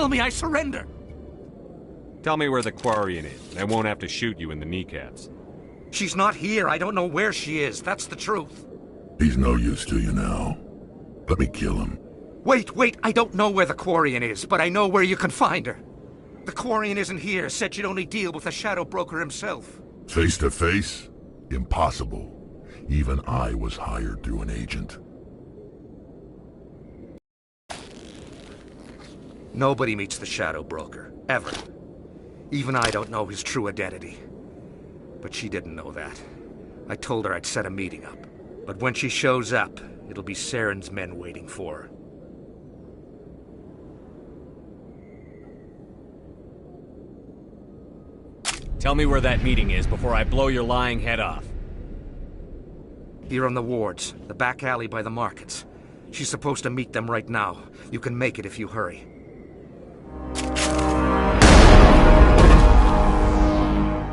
kill me, I surrender. Tell me where the Quarian is, and I won't have to shoot you in the kneecaps. She's not here. I don't know where she is. That's the truth. He's no use to you now. Let me kill him. Wait. I don't know where the Quarian is, but I know where you can find her. The Quarian isn't here. Said you'd only deal with the Shadow Broker himself. Face to face? Impossible. Even I was hired through an agent. Nobody meets the Shadow Broker. Ever. Even I don't know his true identity. But she didn't know that. I told her I'd set a meeting up. But when she shows up, it'll be Saren's men waiting for her. Tell me where that meeting is before I blow your lying head off. Here on the wards, the back alley by the markets. She's supposed to meet them right now. You can make it if you hurry.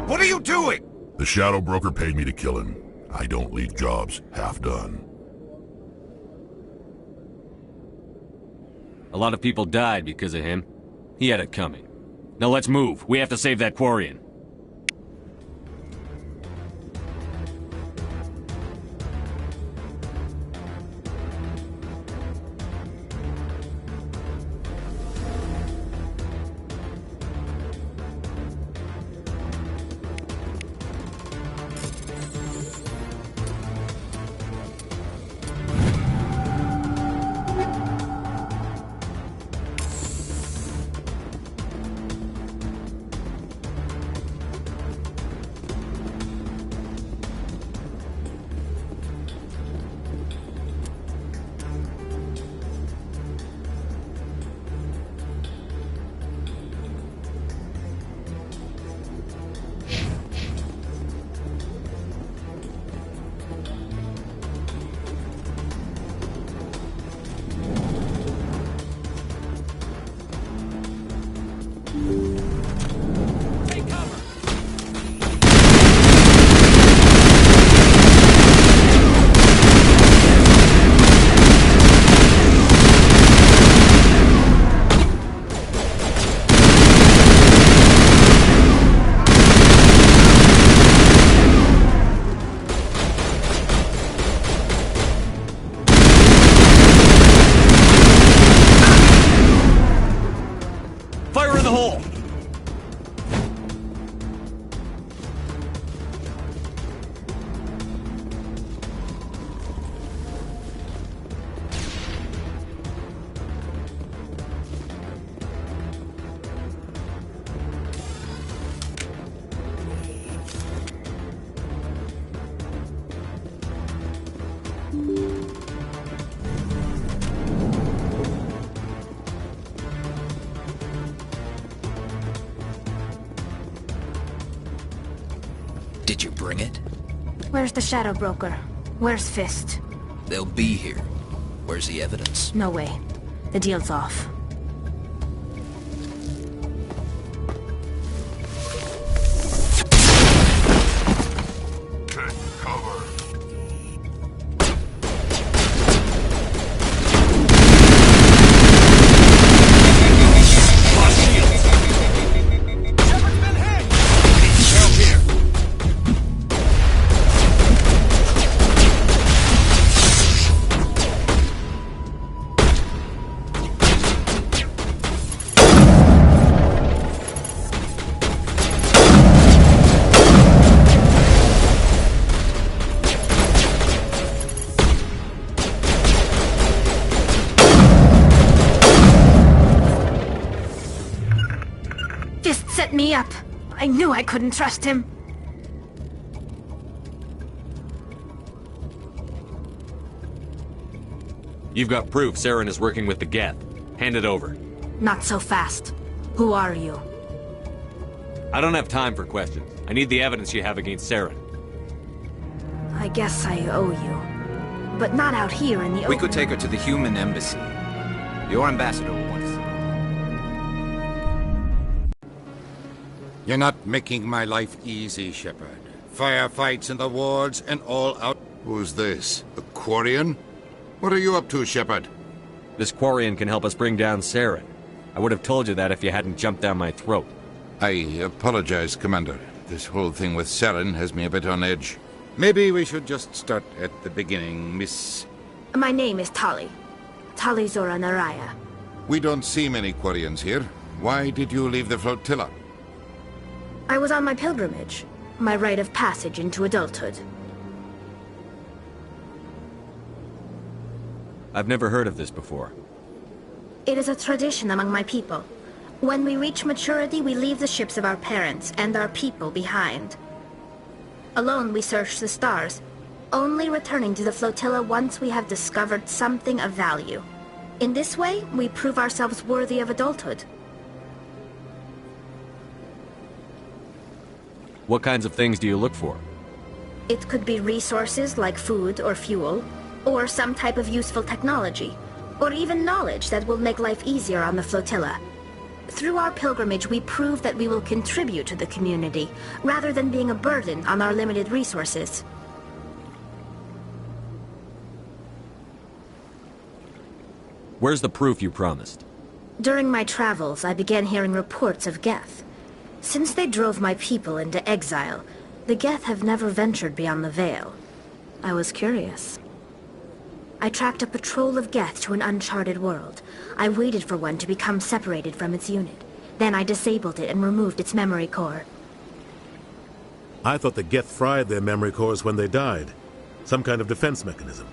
What are you doing? The Shadow Broker paid me to kill him. I don't leave jobs half done. A lot of people died because of him. He had it coming. Now let's move. We have to save that Quarian. Did you bring it? Where's the Shadow Broker? Where's Fist? They'll be here. Where's the evidence? No way. The deal's off. Take cover. Set me up. I knew I couldn't trust him. You've got proof Saren is working with the Geth. Hand it over. Not so fast. Who are you? I don't have time for questions. I need the evidence you have against Saren. I guess I owe you. But not out here in the open. We could take her to the human embassy. Your ambassador will want to see her. You're not making my life easy, Shepard. Firefights in the wards and all out... Who's this? The Quarian? What are you up to, Shepard? This Quarian can help us bring down Saren. I would have told you that if you hadn't jumped down my throat. I apologize, Commander. This whole thing with Saren has me a bit on edge. Maybe we should just start at the beginning, Miss... My name is Tali. Tali Zora Naraya. We don't see many Quarians here. Why did you leave the flotilla? I was on my pilgrimage. My rite of passage into adulthood. I've never heard of this before. It is a tradition among my people. When we reach maturity, we leave the ships of our parents and our people behind. Alone, we search the stars, only returning to the flotilla once we have discovered something of value. In this way, we prove ourselves worthy of adulthood. What kinds of things do you look for? It could be resources like food or fuel, or some type of useful technology, or even knowledge that will make life easier on the flotilla. Through our pilgrimage, we prove that we will contribute to the community, rather than being a burden on our limited resources. Where's the proof you promised? During my travels, I began hearing reports of Geth. Since they drove my people into exile, the Geth have never ventured beyond the Veil. I was curious. I tracked a patrol of Geth to an uncharted world. I waited for one to become separated from its unit. Then I disabled it and removed its memory core. I thought the Geth fried their memory cores when they died. Some kind of defense mechanism.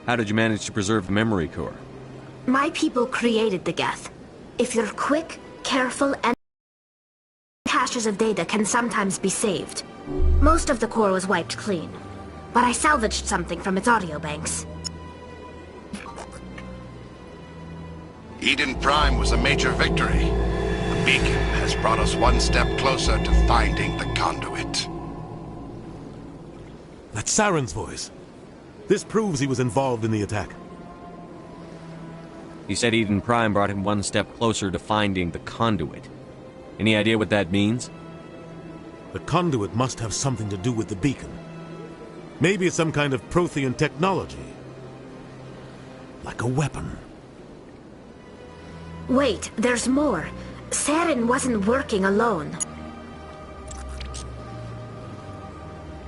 How did you manage to preserve the memory core? My people created the Geth. If you're quick, careful, and caches of data can sometimes be saved. Most of the core was wiped clean, but I salvaged something from its audio banks. Eden Prime was a major victory. The beacon has brought us one step closer to finding the conduit. That's Saren's voice. This proves he was involved in the attack. He said Eden Prime brought him one step closer to finding the conduit. Any idea what that means? The conduit must have something to do with the beacon. Maybe it's some kind of Prothean technology. Like a weapon. Wait, there's more. Saren wasn't working alone.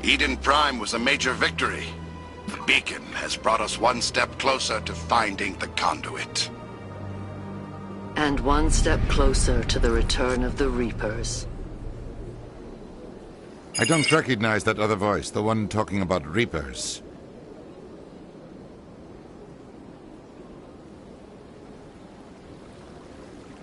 Eden Prime was a major victory. The beacon has brought us one step closer to finding the conduit. And one step closer to the return of the Reapers. I don't recognize that other voice, the one talking about Reapers.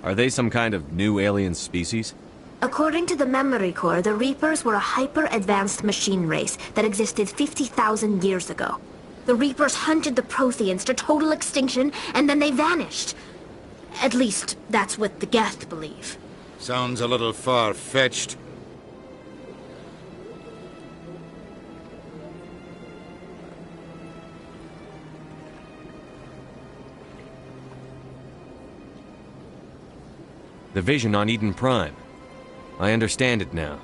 Are they some kind of new alien species? According to the memory core, the Reapers were a hyper-advanced machine race that existed 50,000 years ago. The Reapers hunted the Protheans to total extinction, and then they vanished. At least, that's what the Geth believe. Sounds a little far-fetched. The vision on Eden Prime. I understand it now.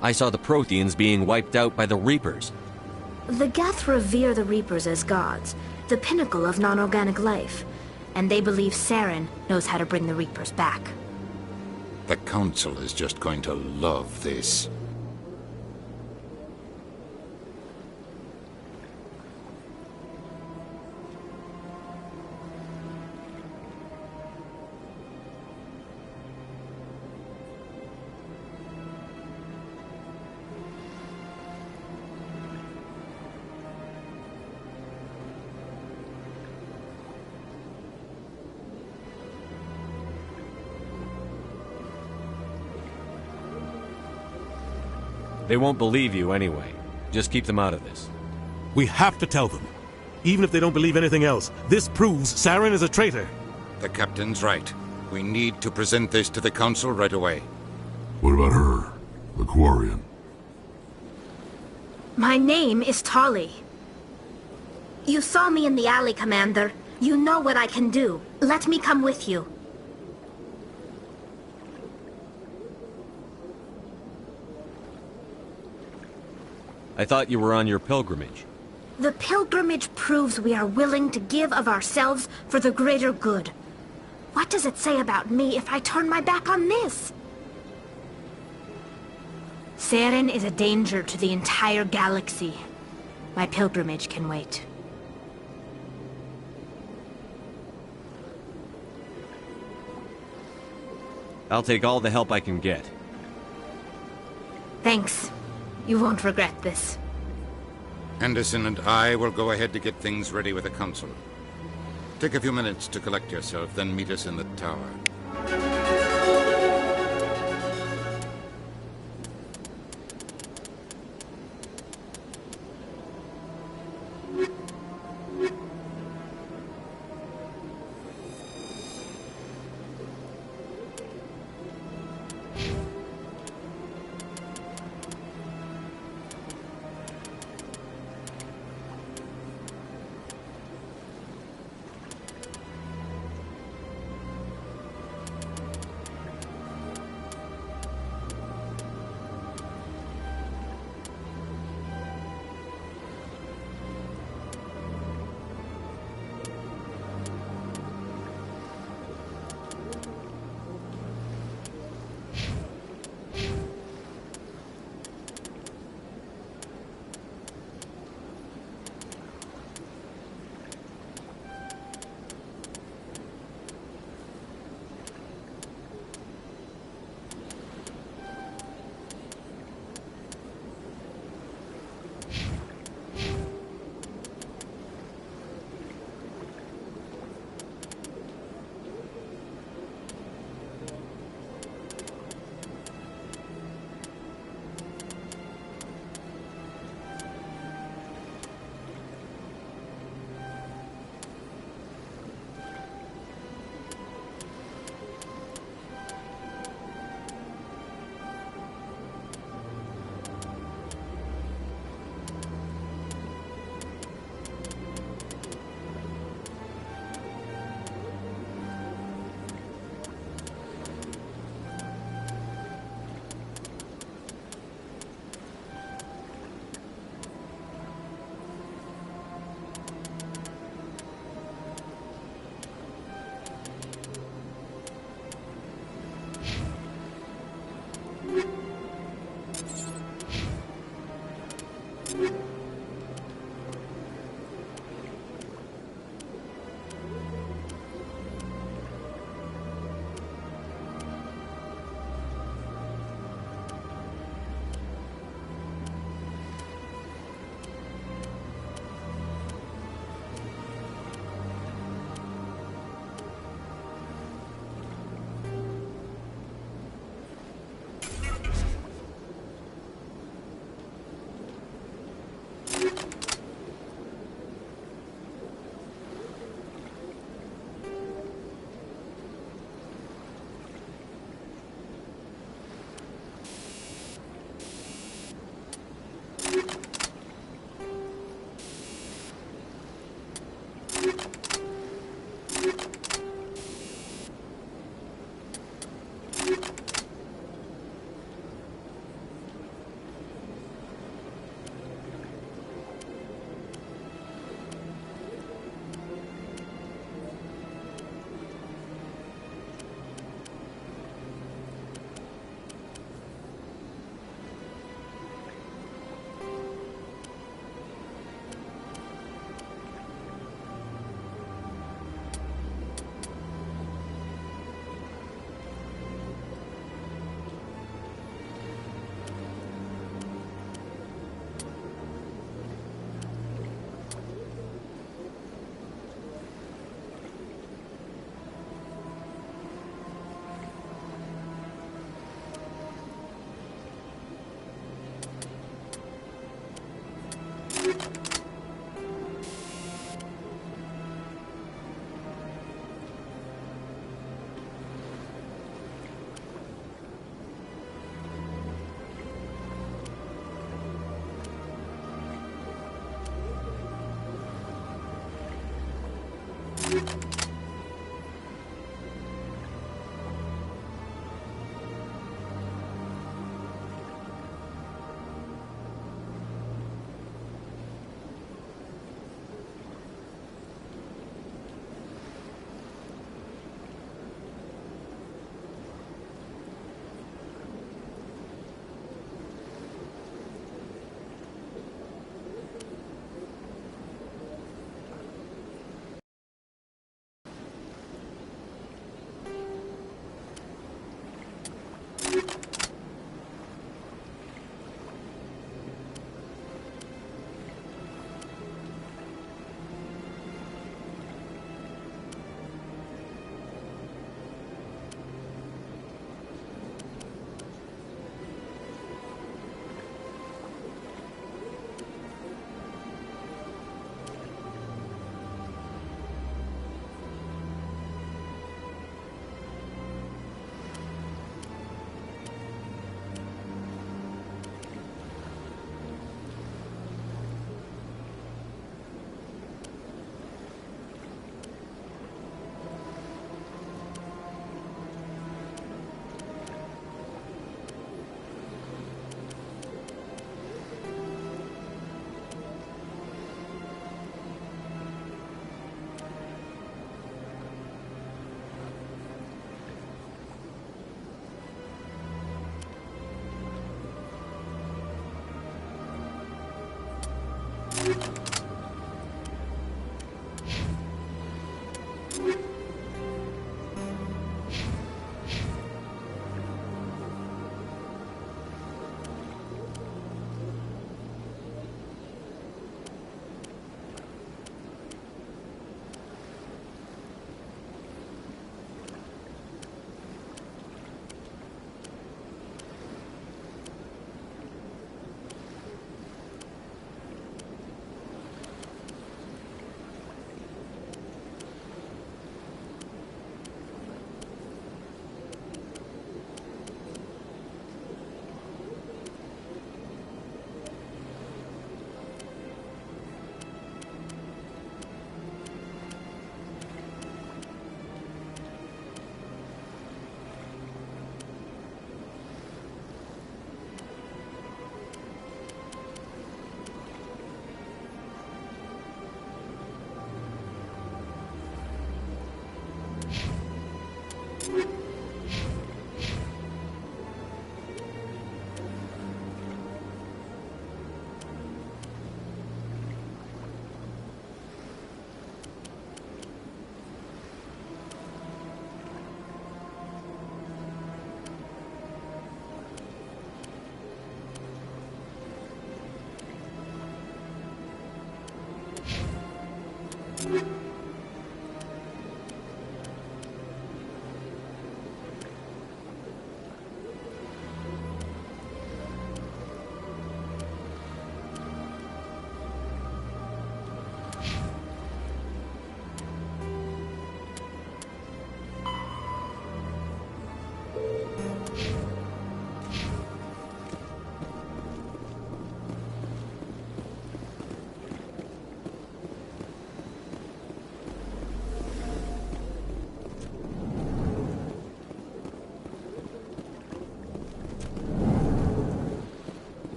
I saw the Protheans being wiped out by the Reapers. The Geth revere the Reapers as gods, the pinnacle of non-organic life. And they believe Saren knows how to bring the Reapers back. The Council is just going to love this. They won't believe you anyway. Just keep them out of this. We have to tell them. Even if they don't believe anything else, this proves Saren is a traitor. The captain's right. We need to present this to the Council right away. What about her? The Quarian? My name is Tali. You saw me in the alley, Commander. You know what I can do. Let me come with you. I thought you were on your pilgrimage. The pilgrimage proves we are willing to give of ourselves for the greater good. What does it say about me if I turn my back on this? Seren is a danger to the entire galaxy. My pilgrimage can wait. I'll take all the help I can get. Thanks. You won't regret this. Anderson and I will go ahead to get things ready with the Council. Take a few minutes to collect yourself, then meet us in the tower.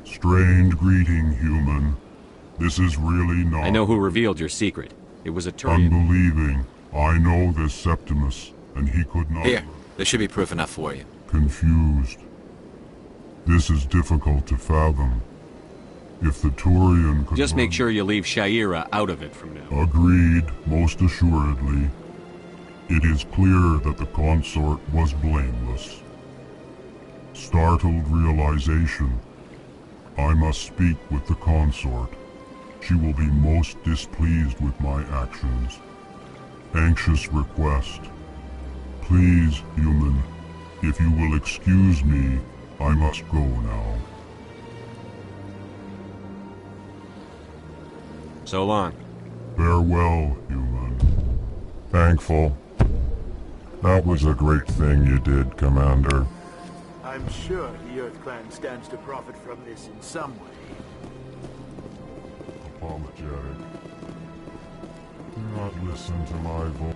Strange greeting, human. This is really not... I know who revealed your secret. It was a Turian. Unbelieving. I know this Septimus, and he could not... Here, there should be proof enough for you. Confused. This is difficult to fathom. If the Turian could... Just make sure you leave Sha'ira out of it from now. Agreed, most assuredly. It is clear that the consort was blameless. Startled realization. I must speak with the consort. She will be most displeased with my actions. Anxious request. Please, human, if you will excuse me, I must go now. So long. Farewell, human. Thankful. That was a great thing you did, Commander. I'm sure the Earth Clan stands to profit from this in some way. Apologetic. Do not listen to my voice.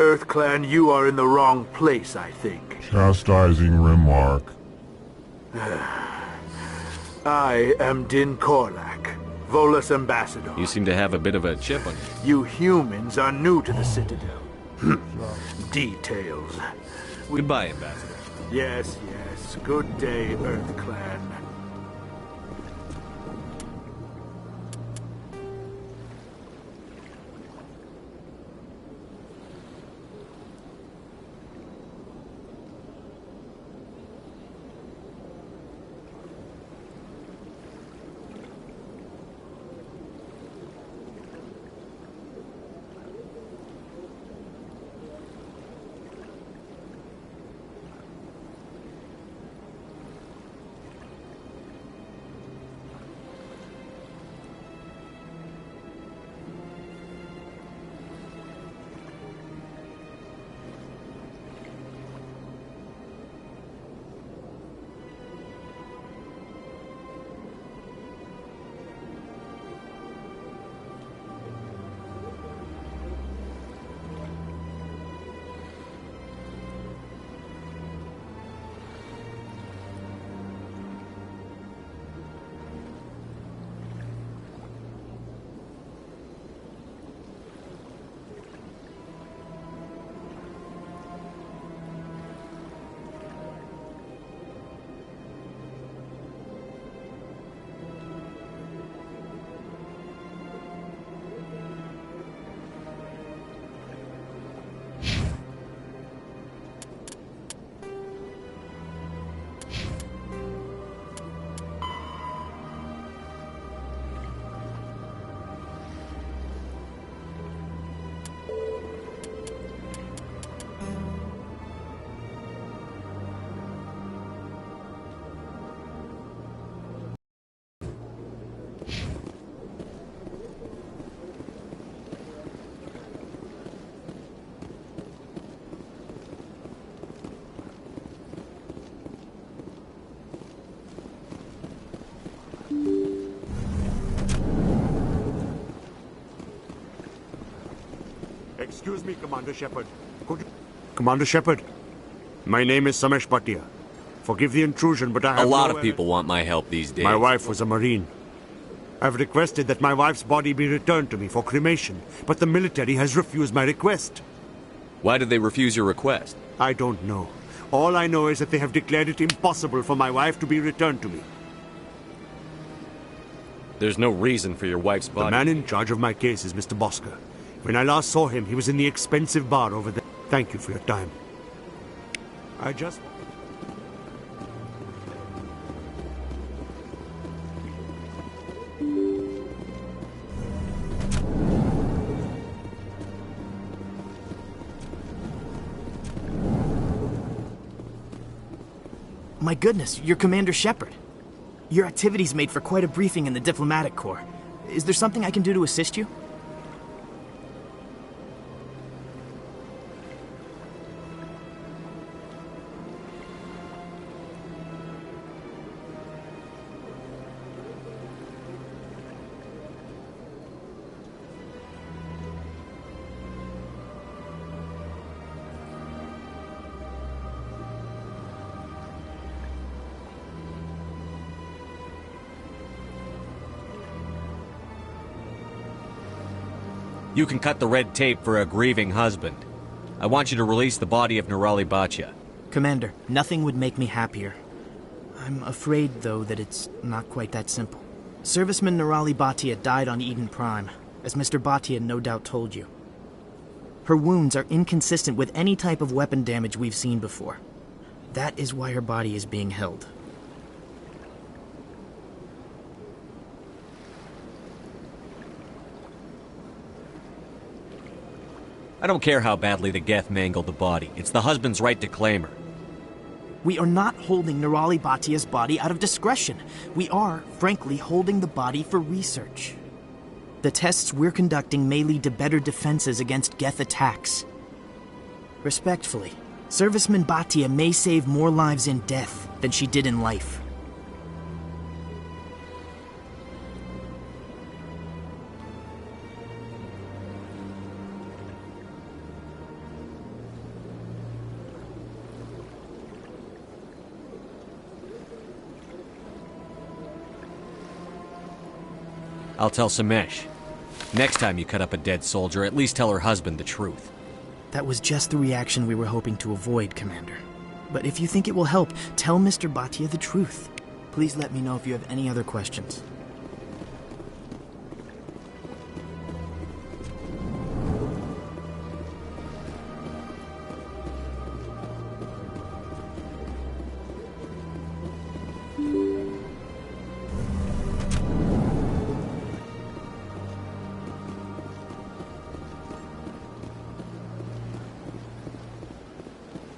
Earth Clan, you are in the wrong place, I think. Chastising remark. I am Din Korlak, Volus Ambassador. You seem to have a bit of a chip on you. You humans are new to the Citadel. Details. Goodbye, Ambassador. Yes, yes. Good day, Earth Clan. Excuse me, Commander Shepard. Commander Shepard, my name is Samesh Bhatia. Forgive the intrusion, but I have A lot no of people want my help these days. My wife was a Marine. I've requested that my wife's body be returned to me for cremation, but the military has refused my request. Why did they refuse your request? I don't know. All I know is that they have declared it impossible for my wife to be returned to me. There's no reason for your wife's body. The man in charge of my case is Mr. Bosker. When I last saw him, he was in the expensive bar over there. Thank you for your time. I just... My goodness, you're Commander Shepard. Your activities made for quite a briefing in the Diplomatic Corps. Is there something I can do to assist you? You can cut the red tape for a grieving husband. I want you to release the body of Nirali Bhatia. Commander, nothing would make me happier. I'm afraid, though, that it's not quite that simple. Serviceman Nirali Bhatia died on Eden Prime, as Mr. Bhatia no doubt told you. Her wounds are inconsistent with any type of weapon damage we've seen before. That is why her body is being held. I don't care how badly the Geth mangled the body. It's the husband's right to claim her. We are not holding Nirali Bhatia's body out of discretion. We are, frankly, holding the body for research. The tests we're conducting may lead to better defenses against Geth attacks. Respectfully, Serviceman Bhatia may save more lives in death than she did in life. I'll tell Samesh. Next time you cut up a dead soldier, at least tell her husband the truth. That was just the reaction we were hoping to avoid, Commander. But if you think it will help, tell Mr. Bhatia the truth. Please let me know if you have any other questions.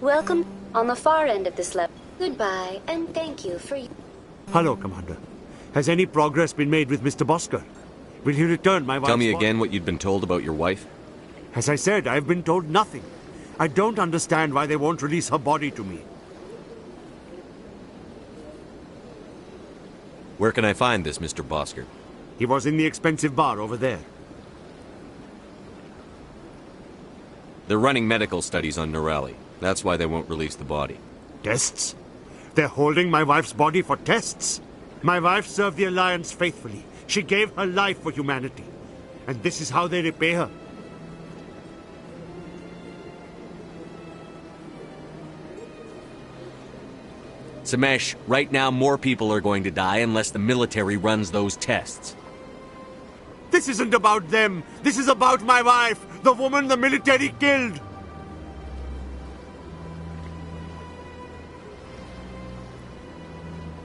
Welcome on the far end of this level. Goodbye, and thank you for... Hello, Commander. Has any progress been made with Mr. Bosker? Will he return my wife's Tell me body? again what you'd been told about your wife? As I said, I've been told nothing. I don't understand why they won't release her body to me. Where can I find this Mr. Bosker? He was in the expensive bar over there. They're running medical studies on Nirali. That's why they won't release the body. Tests? They're holding my wife's body for tests? My wife served the Alliance faithfully. She gave her life for humanity. And this is how they repay her. Samesh, right now more people are going to die unless the military runs those tests. This isn't about them. This is about my wife, the woman the military killed.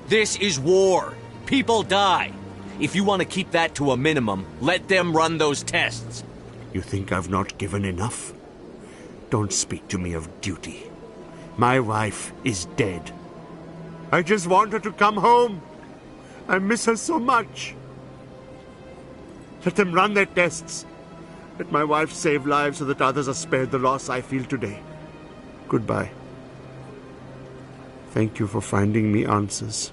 This is war. People die. If you want to keep that to a minimum, let them run those tests. You think I've not given enough? Don't speak to me of duty. My wife is dead. I just want her to come home. I miss her so much. Let them run their tests. Let my wife save lives so that others are spared the loss I feel today. Goodbye. Thank you for finding me answers.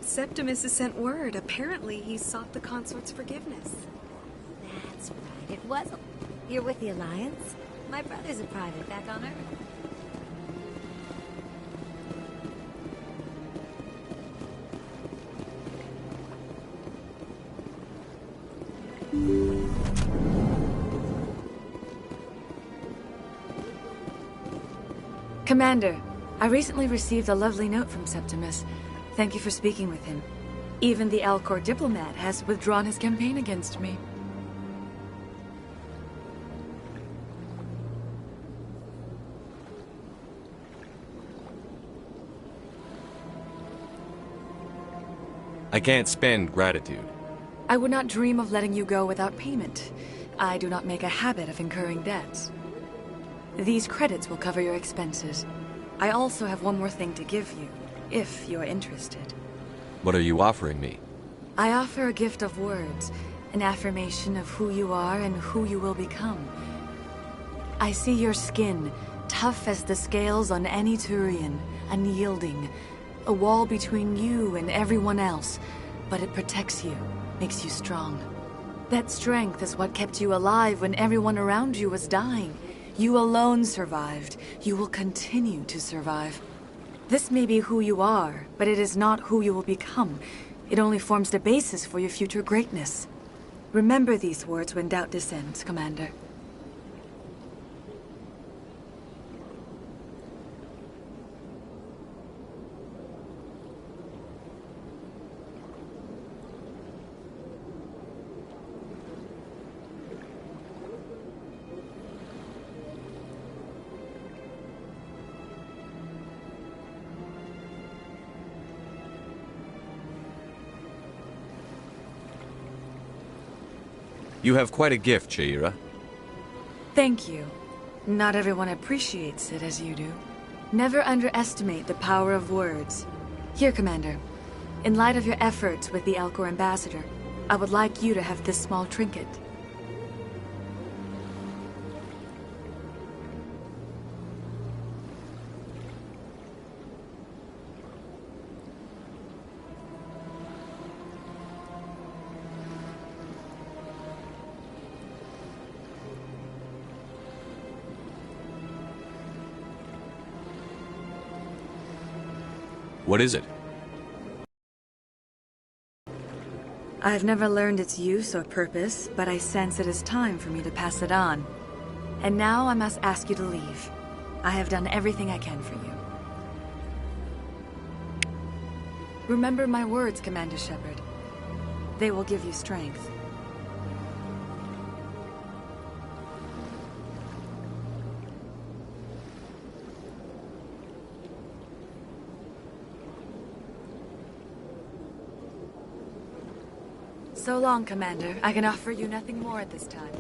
Septimus has sent word. Apparently, he sought the consort's forgiveness. That's right. It was. You're with the Alliance? My brother's a private back on Earth. Commander, I recently received a lovely note from Septimus. Thank you for speaking with him. Even the Alcor diplomat has withdrawn his campaign against me. I can't spend gratitude. I would not dream of letting you go without payment. I do not make a habit of incurring debts. These credits will cover your expenses. I also have one more thing to give you, if you're interested. What are you offering me? I offer a gift of words, an affirmation of who you are and who you will become. I see your skin, tough as the scales on any Turian, unyielding, a wall between you and everyone else, but it protects you, makes you strong. That strength is what kept you alive when everyone around you was dying. You alone survived. You will continue to survive. This may be who you are, but it is not who you will become. It only forms the basis for your future greatness. Remember these words when doubt descends, Commander. You have quite a gift, Sha'ira. Thank you. Not everyone appreciates it as you do. Never underestimate the power of words. Here, Commander. In light of your efforts with the Alcor ambassador, I would like you to have this small trinket. What is it? I have never learned its use or purpose, but I sense it is time for me to pass it on. And now I must ask you to leave. I have done everything I can for you. Remember my words, Commander Shepard. They will give you strength. So long, Commander. I can offer you nothing more at this time.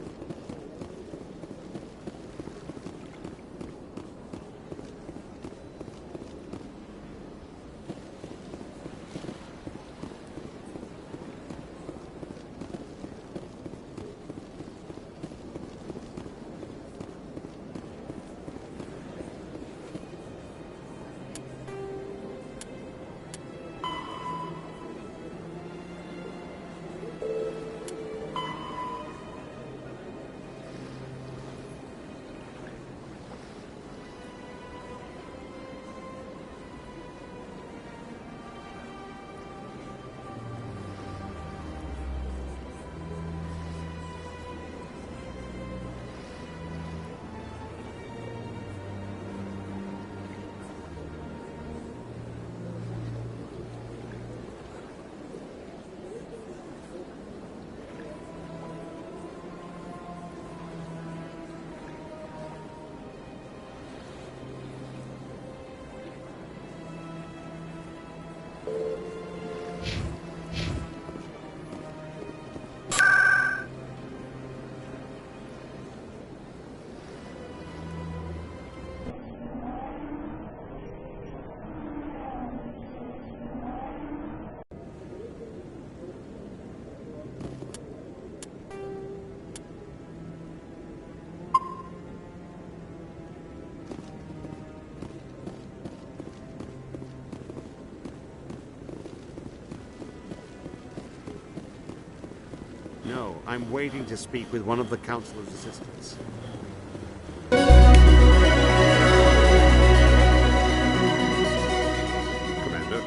No, I'm waiting to speak with one of the Councilor's assistants. Commander?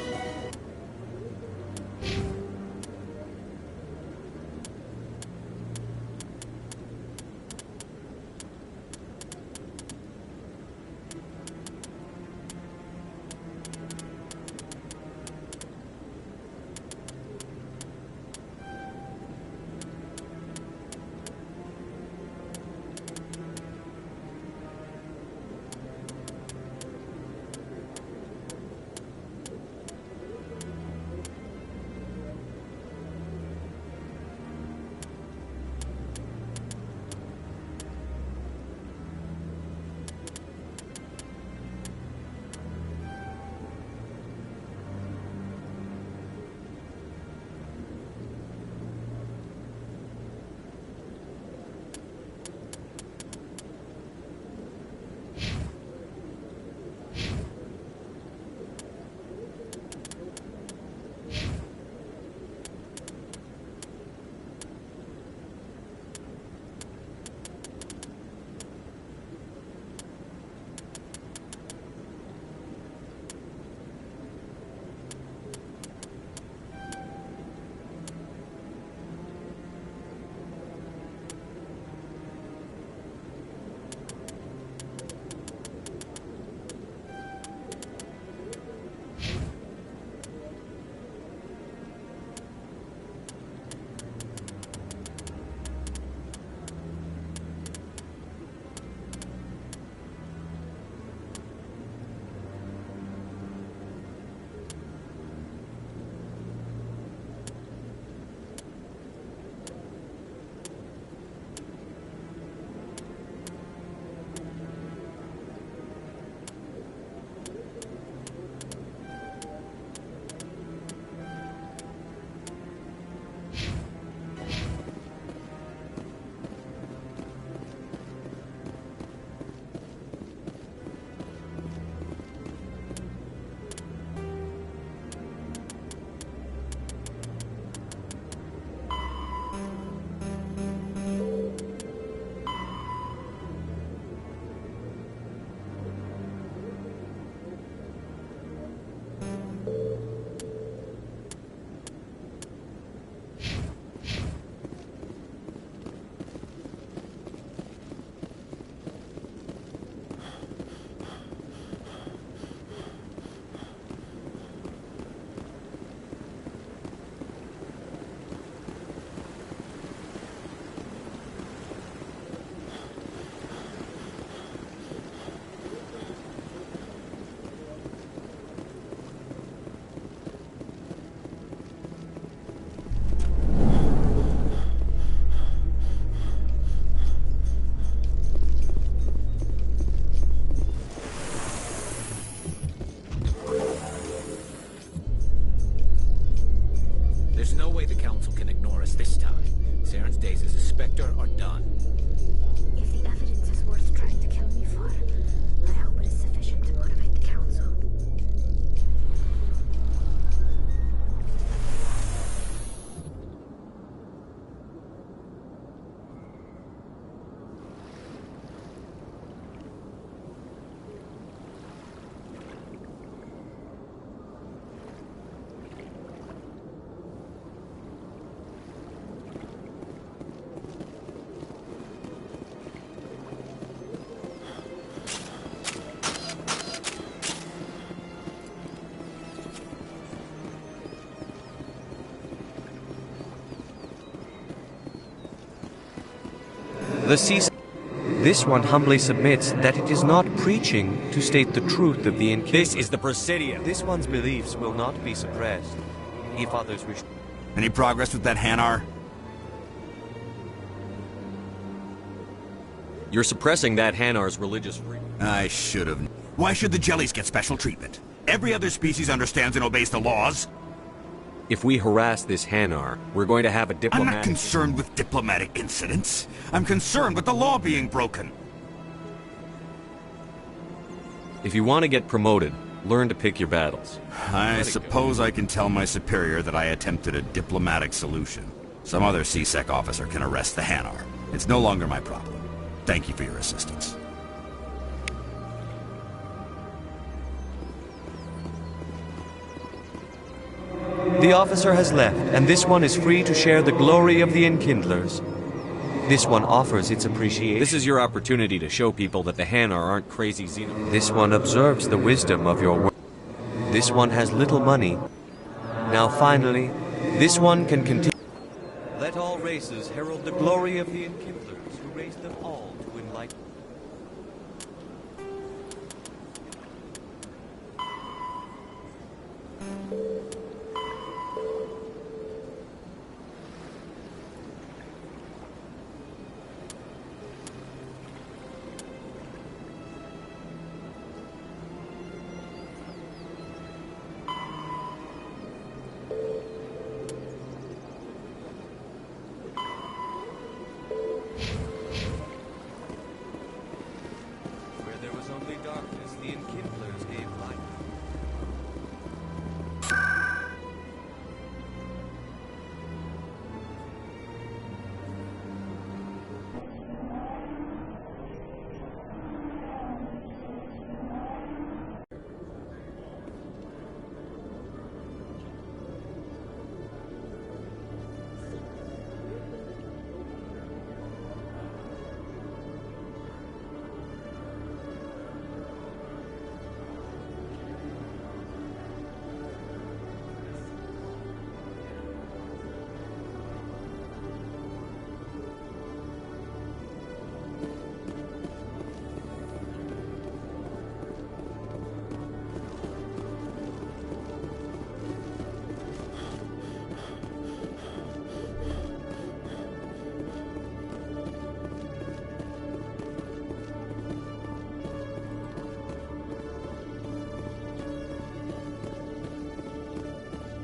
There's no way the Council can ignore us this time. Saren's days as a Spectre are done. If the evidence is worth trying to kill me for, I hope it is sufficient to motivate the Council. The cease. This one humbly submits that it is not preaching to state the truth of the Inquisition. This is the Presidium. This one's beliefs will not be suppressed, if others wish. Any progress with that Hanar? You're suppressing that Hanar's religious freedom. I should have. Why should the Jellies get special treatment? Every other species understands and obeys the laws. If we harass this Hanar, we're going to have a diplomatic... I'm not concerned with diplomatic incidents. I'm concerned with the law being broken. If you want to get promoted, learn to pick your battles. I suppose I can tell my superior that I attempted a diplomatic solution. Some other C-Sec officer can arrest the Hanar. It's no longer my problem. Thank you for your assistance. The officer has left, and this one is free to share the glory of the Enkindlers. This one offers its appreciation. This is your opportunity to show people that the Hanar aren't crazy xenomorphs. This one observes the wisdom of your work. This one has little money. Now finally, this one can continue. Let all races herald the glory of the Enkindlers, who raised them all to enlighten.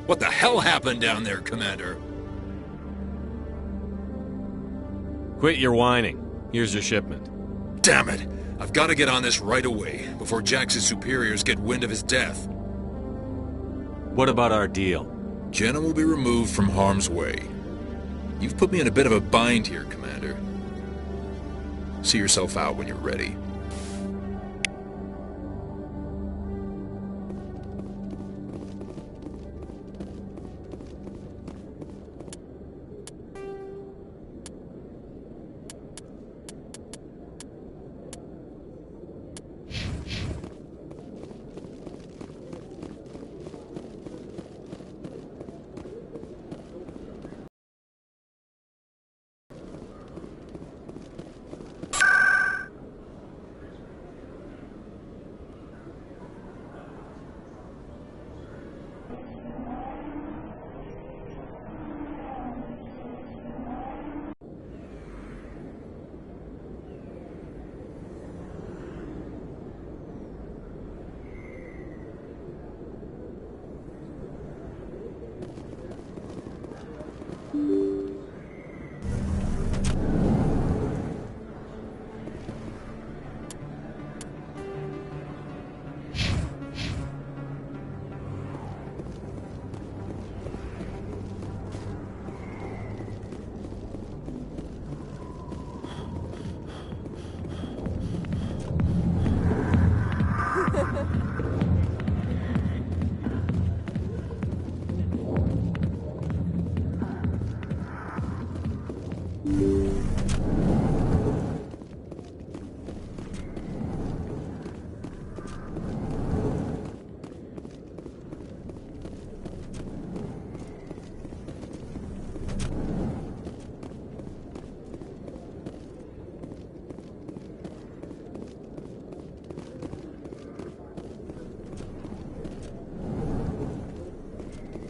What the hell happened down there, Commander? Quit your whining. Here's your shipment. Damn it! I've got to get on this right away, before Jax's superiors get wind of his death. What about our deal? Jenna will be removed from harm's way. You've put me in a bit of a bind here, Commander. See yourself out when you're ready.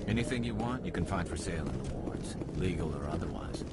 Anything you want, you can find for sale in the wards, legal or otherwise.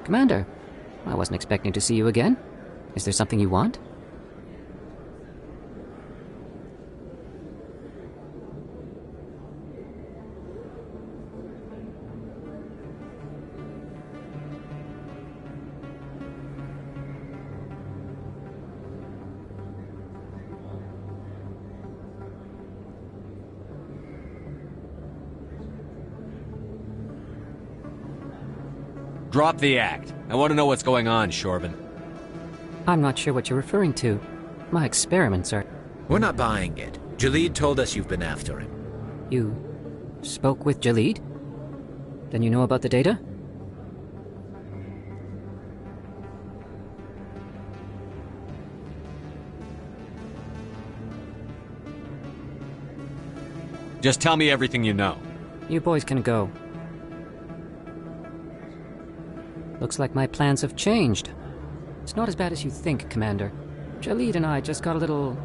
Commander, I wasn't expecting to see you again. Is there something you want? Drop the act. I want to know what's going on, Shorban. I'm not sure what you're referring to. My experiments are... We're not buying it. Jalid told us you've been after him. You spoke with Jalid? Then you know about the data? Just tell me everything you know. You boys can go. Looks like my plans have changed. It's not as bad as you think, Commander. Jalid and I just got a little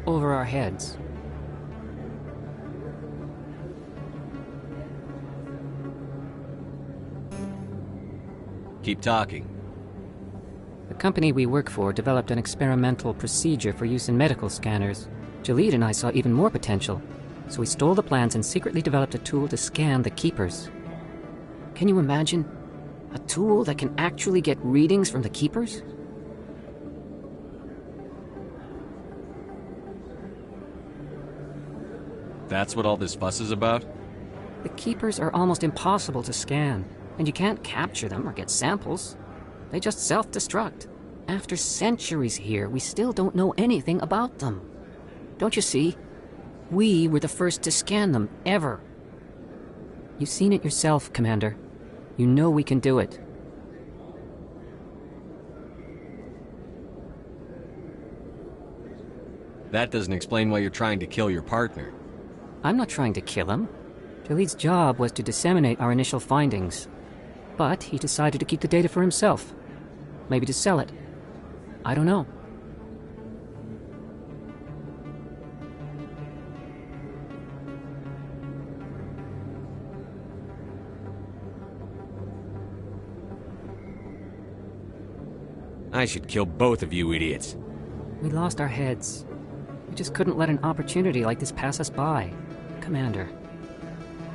over our heads. Keep talking. The company we work for developed an experimental procedure for use in medical scanners. Jalid and I saw even more potential, so we stole the plans and secretly developed a tool to scan the Keepers. Can you imagine? A tool that can actually get readings from the Keepers? That's what all this fuss is about? The Keepers are almost impossible to scan, and you can't capture them or get samples. They just self-destruct. After centuries here, we still don't know anything about them. Don't you see? We were the first to scan them, ever. You've seen it yourself, Commander. You know we can do it. That doesn't explain why you're trying to kill your partner. I'm not trying to kill him. Jalid's job was to disseminate our initial findings. But he decided to keep the data for himself. Maybe to sell it. I don't know. I should kill both of you idiots. We lost our heads. We just couldn't let an opportunity like this pass us by. Commander,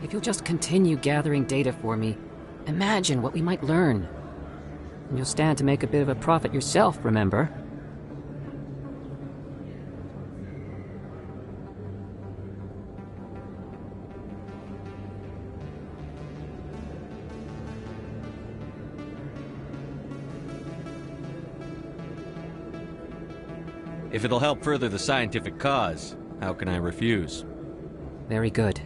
if you'll just continue gathering data for me, imagine what we might learn. And you'll stand to make a bit of a profit yourself, remember? If it'll help further the scientific cause, how can I refuse? Very good.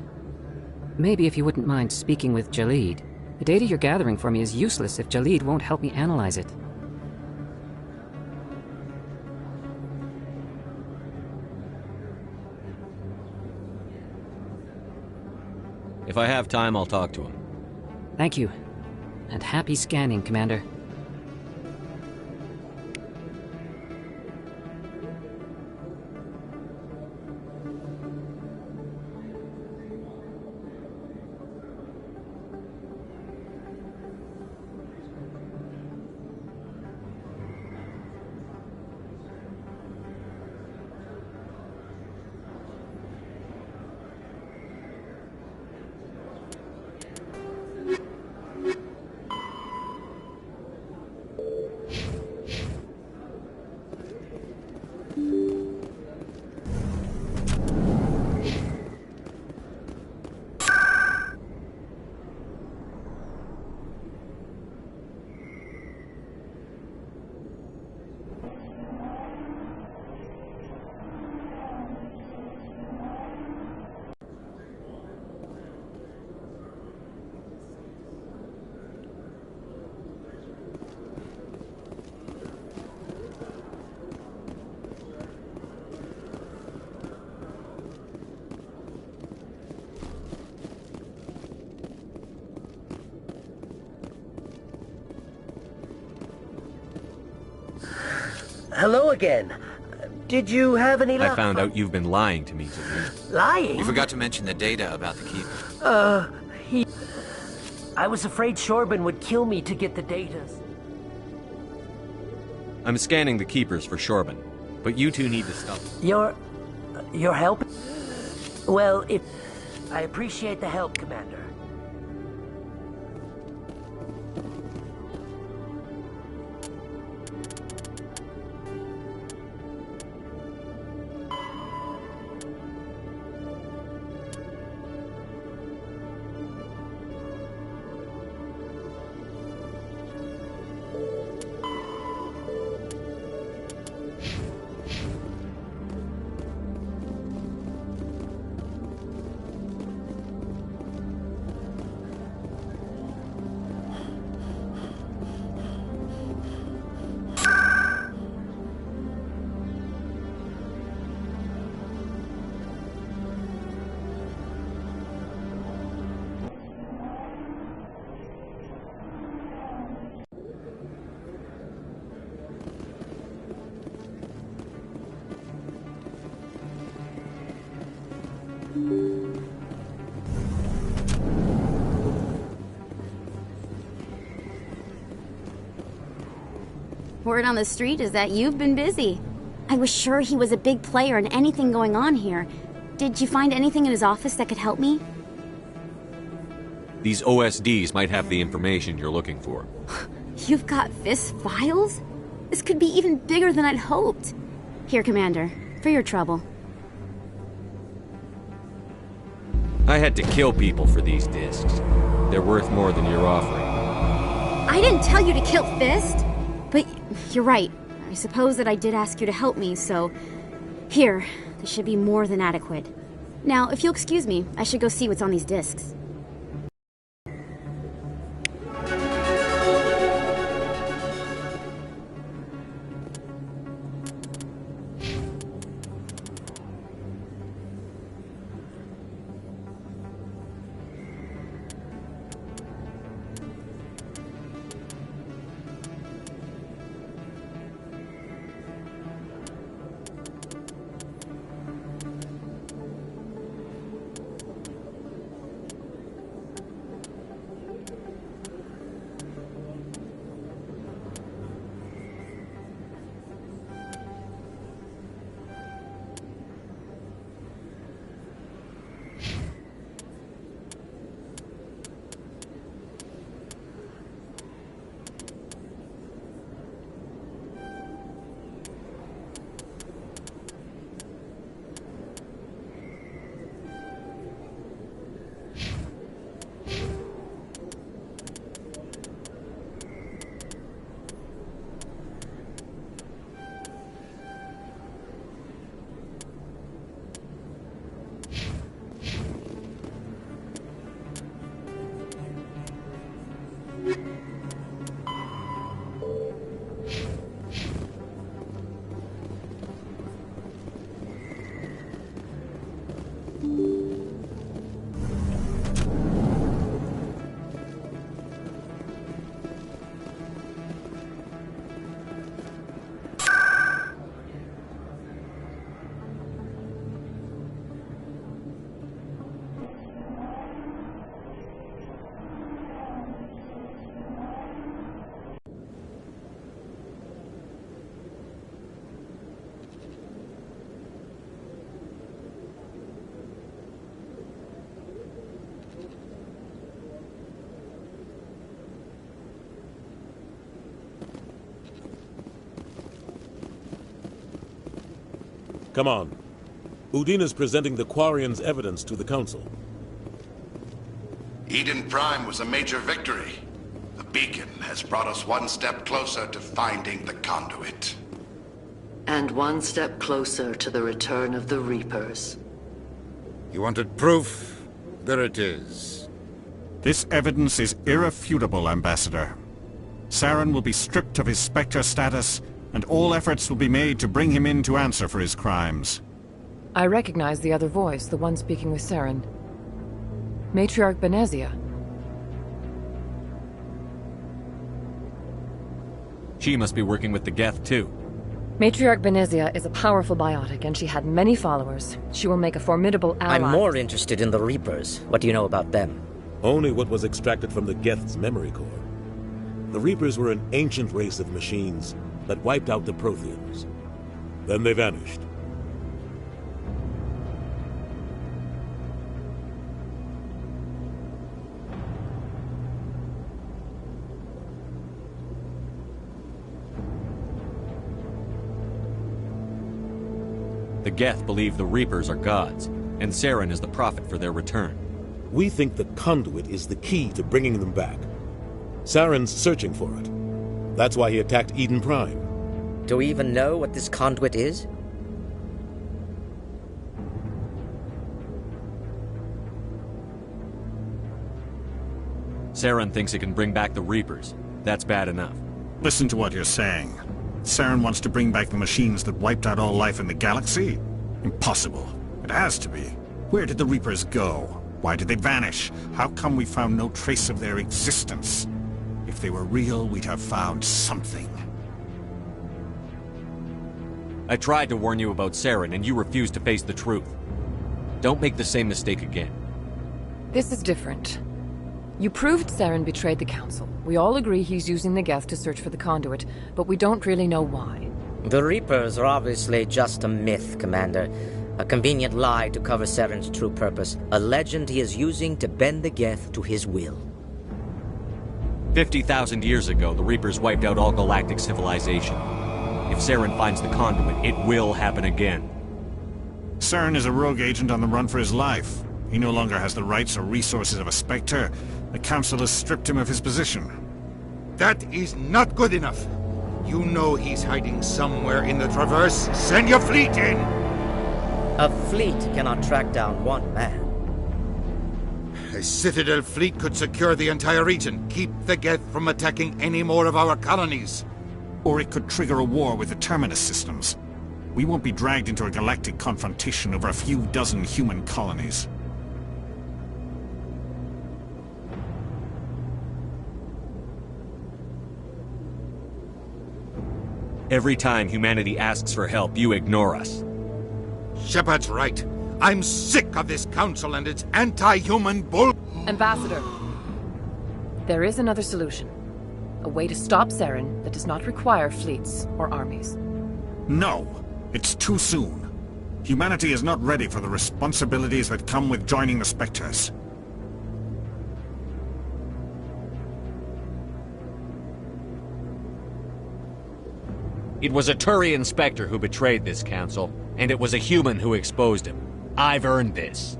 Maybe if you wouldn't mind speaking with Jalid. The data you're gathering for me is useless if Jalid won't help me analyze it. If I have time, I'll talk to him. Thank you. And happy scanning, Commander. Hello again. Did you have any luck? I found out you've been lying to me, Jalid. Lying? You forgot to mention the data about the Keeper. I was afraid Shorban would kill me to get the data. I'm scanning the Keepers for Shorban, but you two need to stop. You're helping? Well, I appreciate the help, Commander. Word on the street is that you've been busy. I was sure he was a big player in anything going on here. Did you find anything in his office that could help me? These OSDs might have the information you're looking for. You've got Fist's files? This could be even bigger than I'd hoped. Here, Commander, for your trouble. I had to kill people for these discs. They're worth more than you're offering. I didn't tell you to kill Fist! But you're right. I suppose that I did ask you to help me, so... Here, this should be more than adequate. Now, if you'll excuse me, I should go see what's on these discs. Come on. Udina's presenting the Quarians' evidence to the Council. Eden Prime was a major victory. The beacon has brought us one step closer to finding the conduit. And one step closer to the return of the Reapers. You wanted proof? There it is. This evidence is irrefutable, Ambassador. Saren will be stripped of his Spectre status, and all efforts will be made to bring him in to answer for his crimes. I recognize the other voice, the one speaking with Saren. Matriarch Benezia. She must be working with the Geth, too. Matriarch Benezia is a powerful biotic, and she had many followers. She will make a formidable ally. I'm more interested in the Reapers. What do you know about them? Only what was extracted from the Geth's memory core. The Reapers were an ancient race of machines, that wiped out the Protheans. Then they vanished. The Geth believe the Reapers are gods, and Saren is the prophet for their return. We think the conduit is the key to bringing them back. Saren's searching for it. That's why he attacked Eden Prime. Do we even know what this conduit is? Saren thinks it can bring back the Reapers. That's bad enough. Listen to what you're saying. Saren wants to bring back the machines that wiped out all life in the galaxy? Impossible. It has to be. Where did the Reapers go? Why did they vanish? How come we found no trace of their existence? If they were real, we'd have found something. I tried to warn you about Saren, and you refused to face the truth. Don't make the same mistake again. This is different. You proved Saren betrayed the Council. We all agree he's using the Geth to search for the conduit, but we don't really know why. The Reapers are obviously just a myth, Commander. A convenient lie to cover Saren's true purpose. A legend he is using to bend the Geth to his will. 50,000 years ago, the Reapers wiped out all galactic civilization. If Saren finds the conduit, it will happen again. Saren is a rogue agent on the run for his life. He no longer has the rights or resources of a Spectre. The Council has stripped him of his position. That is not good enough. You know he's hiding somewhere in the Traverse. Send your fleet in! A fleet cannot track down one man. A Citadel fleet could secure the entire region, keep the Geth from attacking any more of our colonies. Or it could trigger a war with the Terminus systems. We won't be dragged into a galactic confrontation over a few dozen human colonies. Every time humanity asks for help, you ignore us. Shepard's right. I'm sick of this council and its anti-human bull... Ambassador, there is another solution. A way to stop Saren that does not require fleets or armies. No, it's too soon. Humanity is not ready for the responsibilities that come with joining the Spectres. It was a Turian Spectre who betrayed this council, and it was a human who exposed him. I've earned this.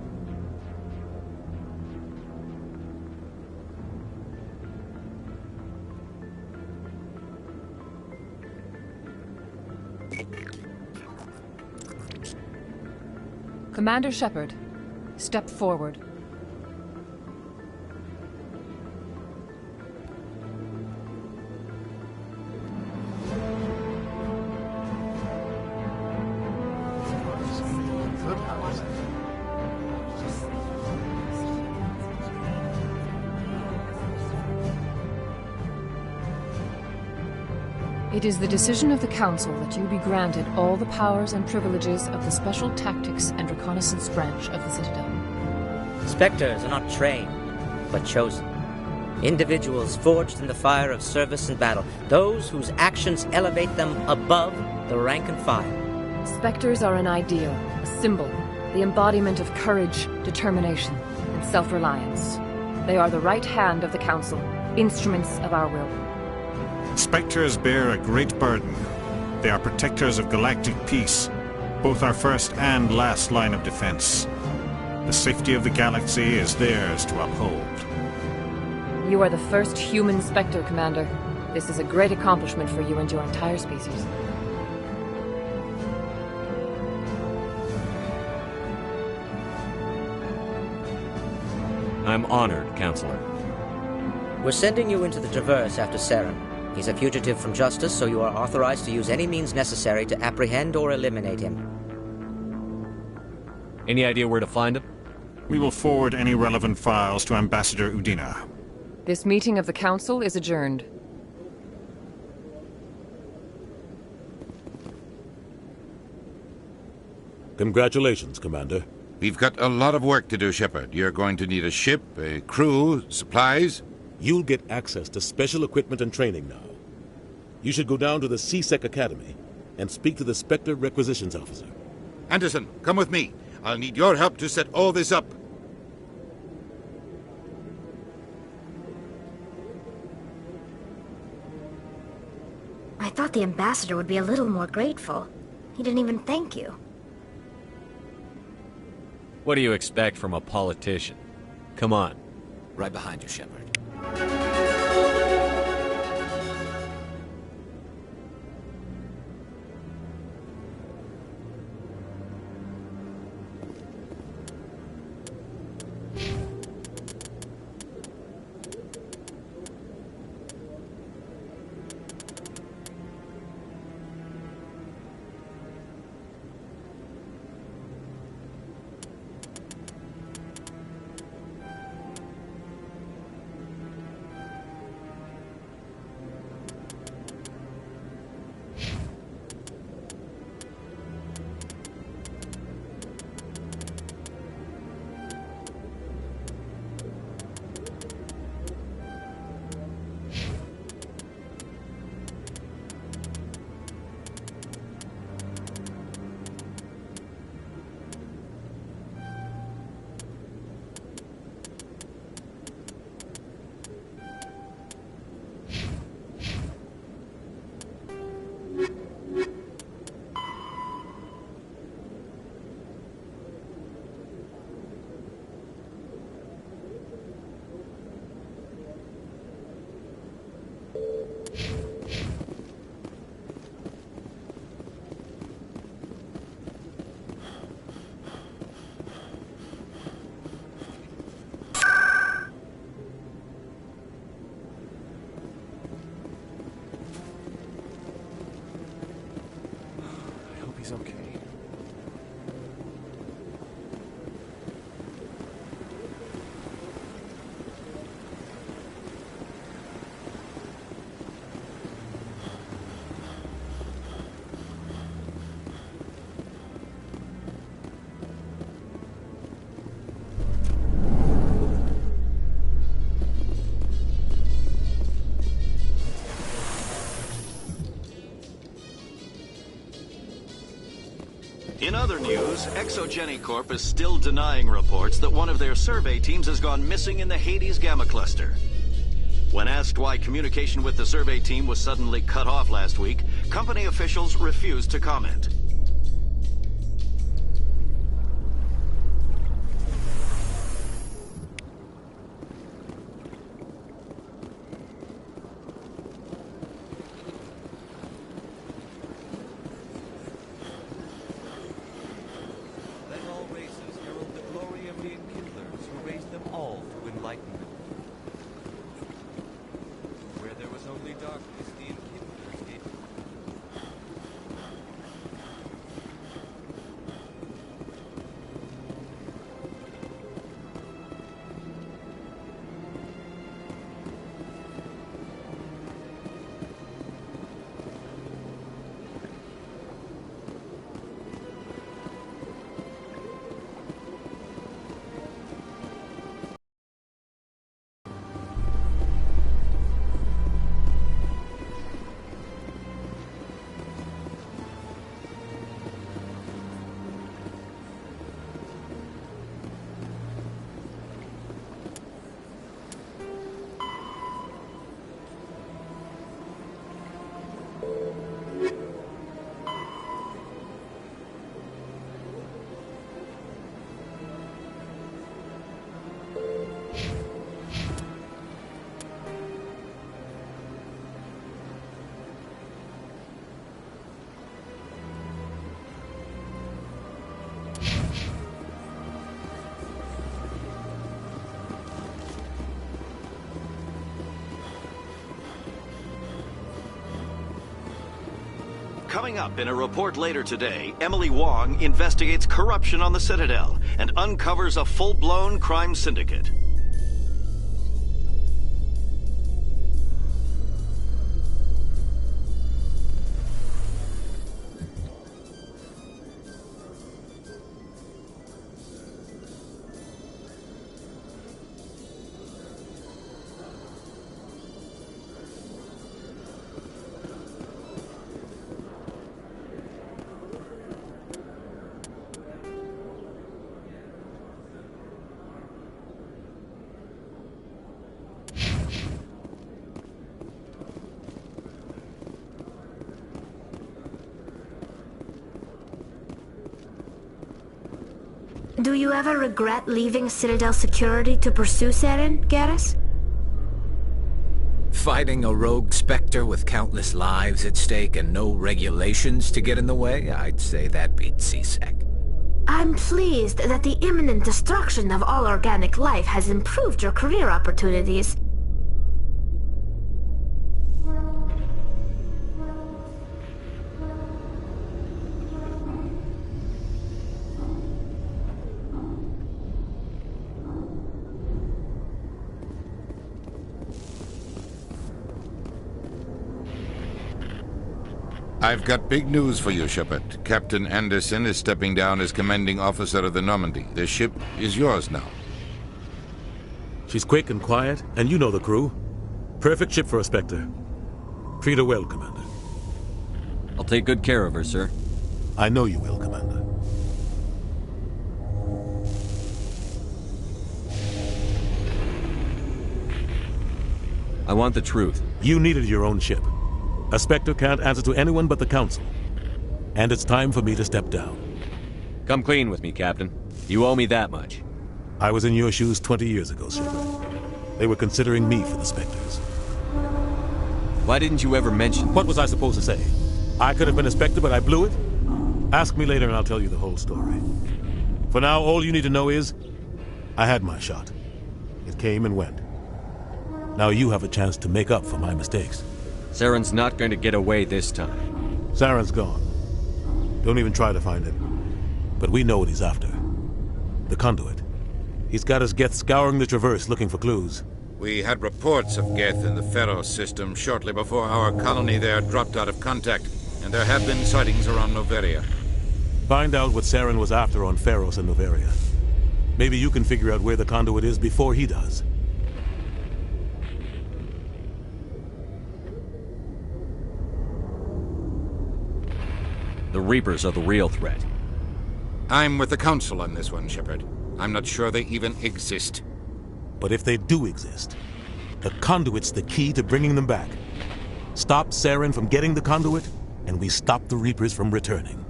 Commander Shepard, step forward. It is the decision of the Council that you be granted all the powers and privileges of the Special Tactics and Reconnaissance branch of the Citadel. Spectres are not trained, but chosen. Individuals forged in the fire of service and battle. Those whose actions elevate them above the rank and file. Spectres are an ideal, a symbol, the embodiment of courage, determination, and self-reliance. They are the right hand of the Council, instruments of our will. Spectres bear a great burden. They are protectors of galactic peace, both our first and last line of defense. The safety of the galaxy is theirs to uphold. You are the first human Spectre, Commander. This is a great accomplishment for you and your entire species. I'm honored, Counselor. We're sending you into the Traverse after Saren. He's a fugitive from justice, so you are authorized to use any means necessary to apprehend or eliminate him. Any idea where to find him? We will forward any relevant files to Ambassador Udina. This meeting of the Council is adjourned. Congratulations, Commander. We've got a lot of work to do, Shepard. You're going to need a ship, a crew, supplies. You'll get access to special equipment and training now. You should go down to the C-Sec Academy and speak to the Spectre Requisitions Officer. Anderson, come with me. I'll need your help to set all this up. I thought the ambassador would be a little more grateful. He didn't even thank you. What do you expect from a politician? Come on. Right behind you, Shepard. He's okay. In other news, Exogeny Corp is still denying reports that one of their survey teams has gone missing in the Hades Gamma Cluster. When asked why communication with the survey team was suddenly cut off last week, company officials refused to comment. Coming up in a report later today, Emily Wong investigates corruption on the Citadel and uncovers a full-blown crime syndicate. Do you ever regret leaving Citadel security to pursue Saren, Garrus? Fighting a rogue Spectre with countless lives at stake and no regulations to get in the way? I'd say that beats C-Sec. I'm pleased that the imminent destruction of all organic life has improved your career opportunities. I've got big news for you, Shepard. Captain Anderson is stepping down as commanding officer of the Normandy. The ship is yours now. She's quick and quiet, and you know the crew. Perfect ship for a Spectre. Treat her well, Commander. I'll take good care of her, sir. I know you will, Commander. I want the truth. You needed your own ship. A Spectre can't answer to anyone but the Council. And it's time for me to step down. Come clean with me, Captain. You owe me that much. I was in your shoes 20 years ago, Shepard. They were considering me for the Spectres. Why didn't you ever mention... What was I supposed to say? I could have been a Spectre, but I blew it? Ask me later and I'll tell you the whole story. For now, all you need to know is, I had my shot. It came and went. Now you have a chance to make up for my mistakes. Saren's not going to get away this time. Saren's gone. Don't even try to find him. But we know what he's after. The Conduit. He's got his Geth scouring the Traverse looking for clues. We had reports of Geth in the Pharos system shortly before our colony there dropped out of contact, and there have been sightings around Noveria. Find out what Saren was after on Pharos and Noveria. Maybe you can figure out where the Conduit is before he does. The Reapers are the real threat. I'm with the Council on this one, Shepard. I'm not sure they even exist. But if they do exist, the Conduit's the key to bringing them back. Stop Saren from getting the Conduit, and we stop the Reapers from returning.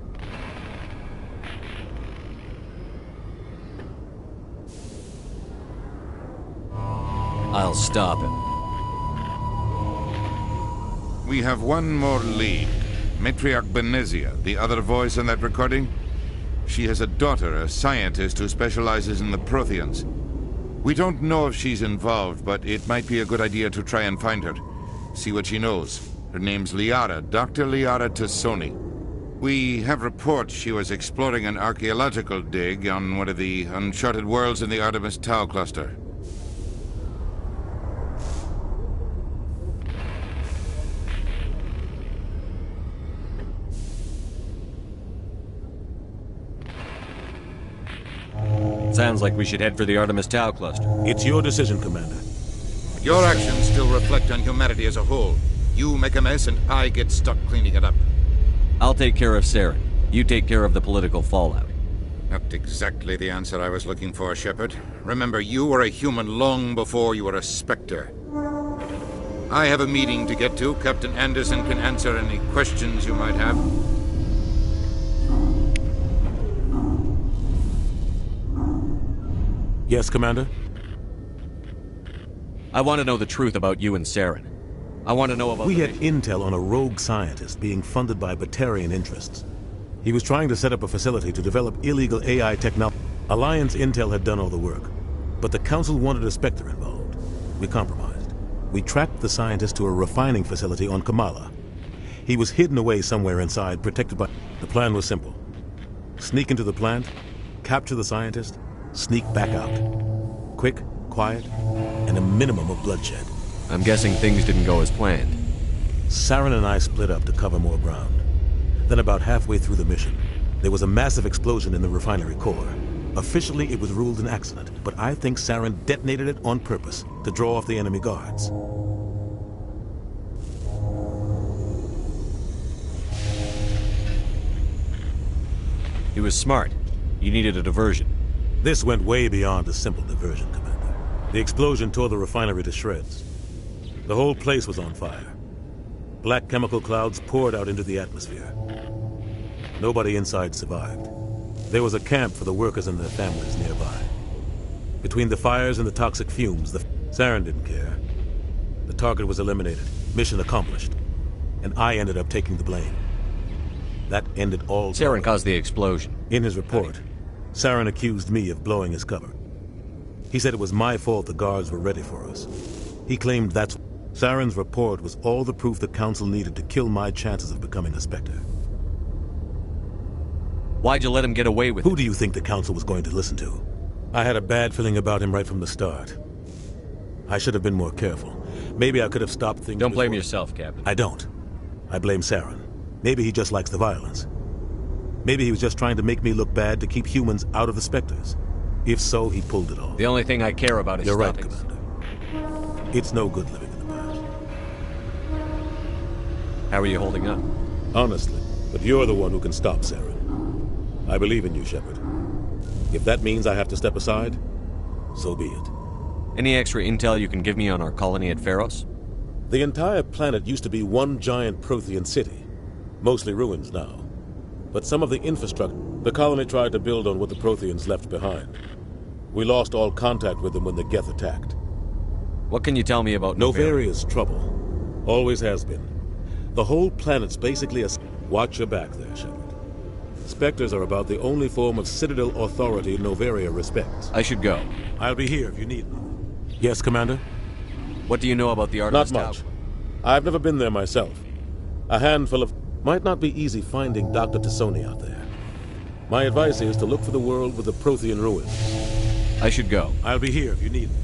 I'll stop him. We have one more lead. Matriarch Benezia, the other voice in that recording. She has a daughter, a scientist who specializes in the Protheans. We don't know if she's involved, but it might be a good idea to try and find her. See what she knows. Her name's Liara, Dr. Liara Tassoni. We have reports she was exploring an archaeological dig on one of the uncharted worlds in the Artemis Tau cluster. Sounds like we should head for the Artemis Tau cluster. It's your decision, Commander. Your actions still reflect on humanity as a whole. You make a mess and I get stuck cleaning it up. I'll take care of Saren. You take care of the political fallout. Not exactly the answer I was looking for, Shepard. Remember, you were a human long before you were a Spectre. I have a meeting to get to. Captain Anderson can answer any questions you might have. Yes, Commander? I want to know the truth about you and Saren. I want to know about... We had intel on a rogue scientist being funded by Batarian interests. He was trying to set up a facility to develop illegal AI technology. Alliance intel had done all the work, but the Council wanted a Spectre involved. We compromised. We tracked the scientist to a refining facility on Kamala. He was hidden away somewhere inside, protected by... The plan was simple. Sneak into the plant, capture the scientist, sneak back out. Quick, quiet, and a minimum of bloodshed. I'm guessing things didn't go as planned. Saren and I split up to cover more ground. Then about halfway through the mission, there was a massive explosion in the refinery core. Officially, it was ruled an accident, but I think Saren detonated it on purpose to draw off the enemy guards. He was smart. You needed a diversion. This went way beyond a simple diversion, Commander. The explosion tore the refinery to shreds. The whole place was on fire. Black chemical clouds poured out into the atmosphere. Nobody inside survived. There was a camp for the workers and their families nearby. Between the fires and the toxic fumes, Saren didn't care. The target was eliminated, mission accomplished, and I ended up taking the blame. That ended all... Saren caused the explosion. In his report, Saren accused me of blowing his cover. He said it was my fault the guards were ready for us. He claimed that's... Saren's report was all the proof the Council needed to kill my chances of becoming a Spectre. Why'd you let him get away with it? Who do you think the Council was going to listen to? I had a bad feeling about him right from the start. I should have been more careful. Maybe I could have stopped things. Don't blame yourself, Captain. I don't. I blame Saren. Maybe he just likes the violence. Maybe he was just trying to make me look bad to keep humans out of the Spectres. If so, he pulled it off. The only thing I care about is You're right, stopping. Commander. It's no good living in the past. How are you holding up? Honestly, but you're the one who can stop Saren. I believe in you, Shepard. If that means I have to step aside, so be it. Any extra intel you can give me on our colony at Pharos? The entire planet used to be one giant Prothean city. Mostly ruins now. But some of the infrastructure... The colony tried to build on what the Protheans left behind. We lost all contact with them when the Geth attacked. What can you tell me about Novaria's trouble. Always has been. The whole planet's basically a... Watch your back there, Shepard. Spectres are about the only form of Citadel authority Novaria respects. I should go. I'll be here if you need me. Yes, Commander? What do you know about the Artemis Not much. I've never been there myself. A handful of... Might not be easy finding Dr. T'Soni out there. My advice is to look for the world with the Prothean ruins. I should go. I'll be here if you need me.